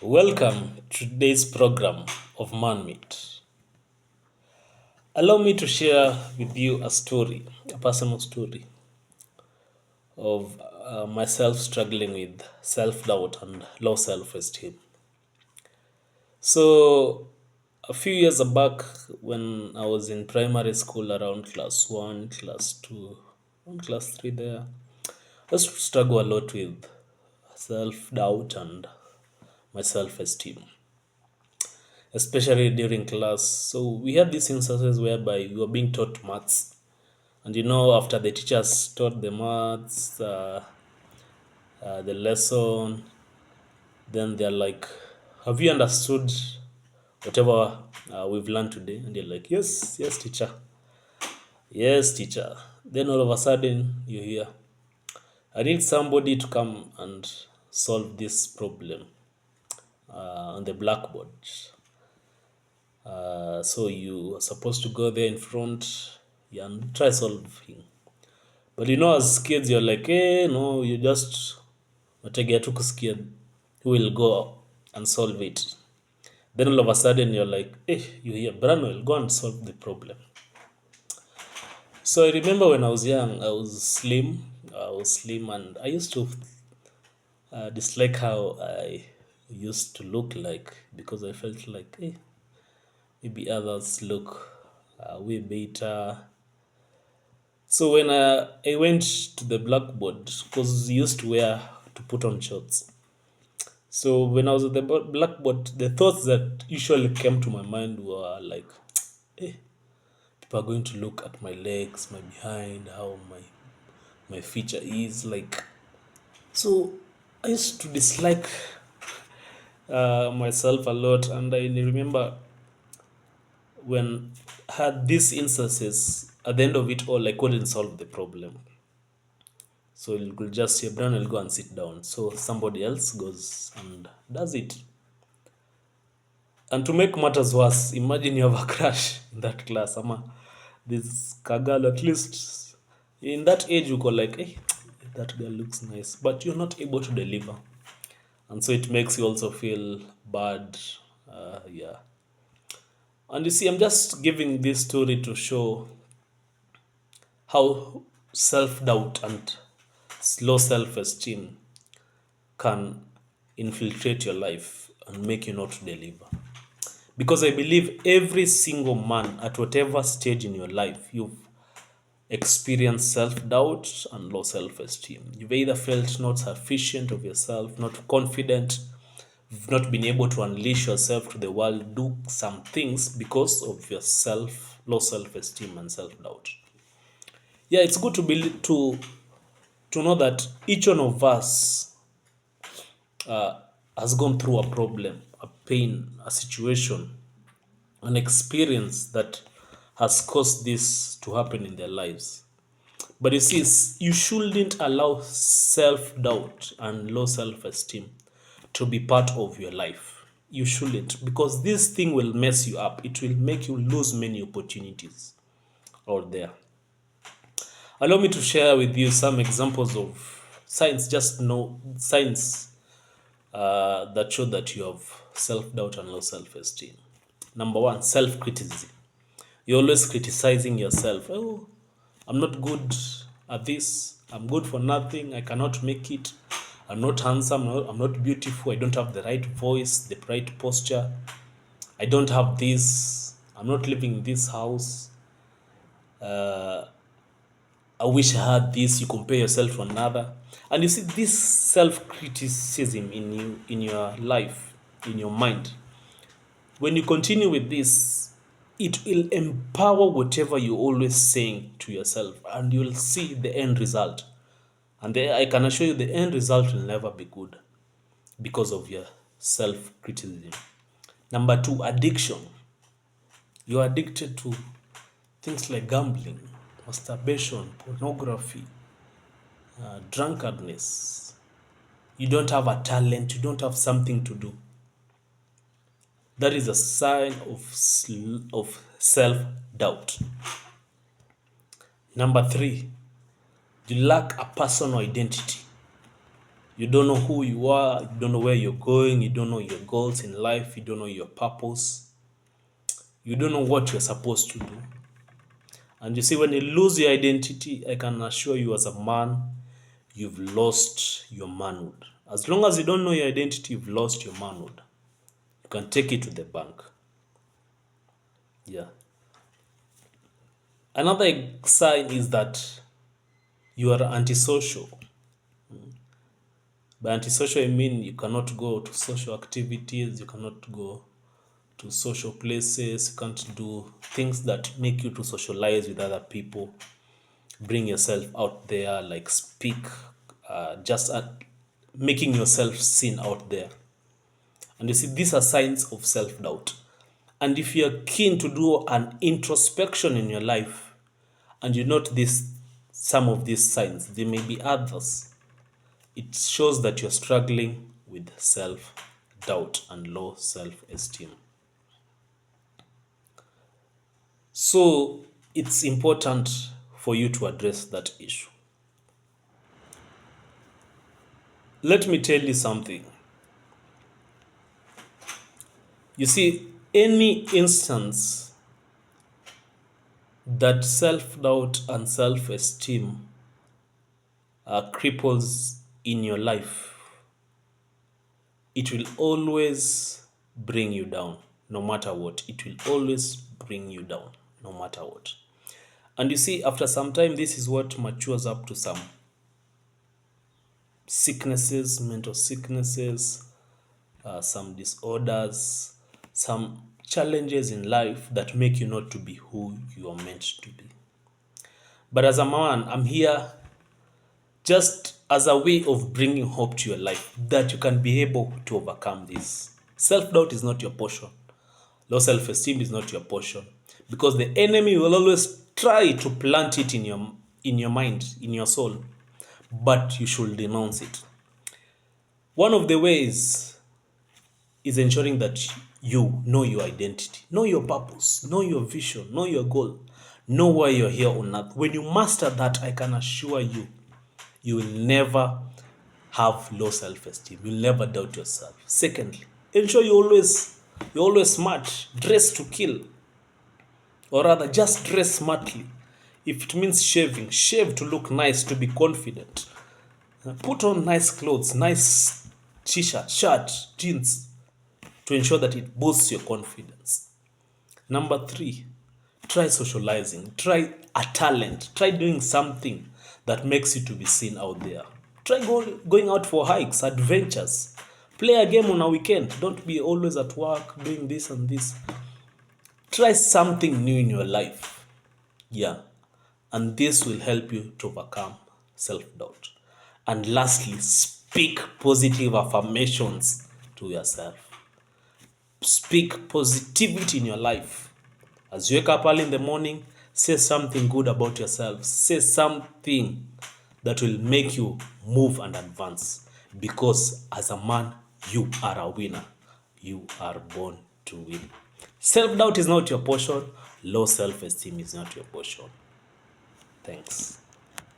Welcome to today's program of Man Meet. Allow me to share with you a story, a personal story of myself struggling with self doubt and low self esteem. So, a few years back, when I was in primary school around class 1, class 2, and class 3, there, I used to struggle a lot with self doubt and my self esteem, especially during class. So we had these instances whereby we were being taught maths, and after the teachers taught the maths, the lesson, then they're like, "Have you understood whatever we've learned today?" And you're like, "Yes, yes, teacher, yes, teacher." Then all of a sudden you hear, "I need somebody to come and solve this problem on the blackboard." So you are supposed to go there in front, yeah, and try solving. But as kids, you're like, hey, no, you just wategea tu kusikia who will go and solve it. Then all of a sudden, you're like, hey, you hear, Branwell, go and solve the problem. So I remember when I was young, I was slim. And I used to dislike how I used to look like because I felt like, hey, maybe others look way better. So when I went to the blackboard, because we used to put on shorts. So when I was at the blackboard, the thoughts that usually came to my mind were like, eh, people are going to look at my legs, my behind, how my feature is like. So I used to dislike myself a lot, and I remember when I had these instances. At the end of it all, I couldn't solve the problem. So you could just say, Brian will go and sit down. So somebody else goes and does it. And to make matters worse, imagine you have a crush in that class. Ama this girl, at least in that age, you go like, hey, that girl looks nice. But you're not able to deliver. And so it makes you also feel bad. Yeah. And you see, I'm just giving this story to show how self doubt and low self esteem can infiltrate your life and make you not deliver. Because I believe every single man at whatever stage in your life, you've experienced self doubt and low self esteem. You've either felt not sufficient of yourself, not confident, you've not been able to unleash yourself to the world, do some things because of your low self esteem and self doubt. Yeah, it's good to know that each one of us has gone through a problem, a pain, a situation, an experience that has caused this to happen in their lives. But you see, you shouldn't allow self doubt and low self esteem to be part of your life. You shouldn't, because this thing will mess you up. It will make you lose many opportunities out there. Allow me to share with you some examples of signs, just know signs that show that you have self doubt and low self esteem. Number one, self criticism. You're always criticizing yourself. Oh, I'm not good at this. I'm good for nothing. I cannot make it. I'm not handsome. I'm not beautiful. I don't have the right voice, the right posture. I don't have this. I'm not living in this house. I wish I had this. You compare yourself to another. And you see this self-criticism in your life, in your mind. When you continue with this, it will empower whatever you're always saying to yourself, and you'll see the end result. And I can assure you the end result will never be good because of your self-criticism. Number two, addiction. You're addicted to things like gambling, masturbation, pornography, drunkenness. You don't have a talent, you don't have something to do. That is a sign of self-doubt. Number three, you lack a personal identity. You don't know who you are, you don't know where you're going, you don't know your goals in life, you don't know your purpose, you don't know what you're supposed to do. And you see, when you lose your identity, I can assure you as a man, you've lost your manhood. As long as you don't know your identity, you've lost your manhood. You can take it to the bank. Yeah. Another sign is that you are antisocial. By antisocial, I mean you cannot go to social activities, you cannot go to social places, you can't do things that make you to socialize with other people, bring yourself out there, like speak, just making yourself seen out there. And you see, these are signs of self-doubt. And if you're keen to do an introspection in your life, and you note some of these signs, there may be others. It shows that you're struggling with self-doubt and low self-esteem. So it's important for you to address that issue. Let me tell you something. You see, any instance that self-doubt and self-esteem cripples in your life, it will always bring you down, no matter what. It will always bring you down, no matter what. And you see, after some time, this is what matures up to some sicknesses, mental sicknesses, some disorders, some challenges in life that make you not to be who you are meant to be. But as a man, I'm here just as a way of bringing hope to your life, that you can be able to overcome this. Self-doubt is not your portion. Low self-esteem is not your portion, because the enemy will always try to plant it in your mind, in your soul, but you should denounce it. One of the ways is ensuring that you know your identity, know your purpose, know your vision, know your goal, know why you're here on earth. When you master that, I can assure you, you will never have low self-esteem. You'll never doubt yourself. Secondly, ensure you're always smart. Dress to kill. Or rather, just dress smartly. If it means shaving, shave to look nice, to be confident. Put on nice clothes, nice t-shirt, shirt, jeans, to ensure that it boosts your confidence. Number 3, try socializing. Try a talent. Try doing something that makes you to be seen out there. Try going out for hikes, adventures. Play a game on a weekend. Don't be always at work doing this and this. Try something new in your life. Yeah. And this will help you to overcome self-doubt. And lastly, speak positive affirmations to yourself. Speak positivity in your life. As you wake up early in the morning, say something good about yourself. Say something that will make you move and advance. Because as a man, you are a winner. You are born to win. Self-doubt is not your portion. Low self-esteem is not your portion. Thanks.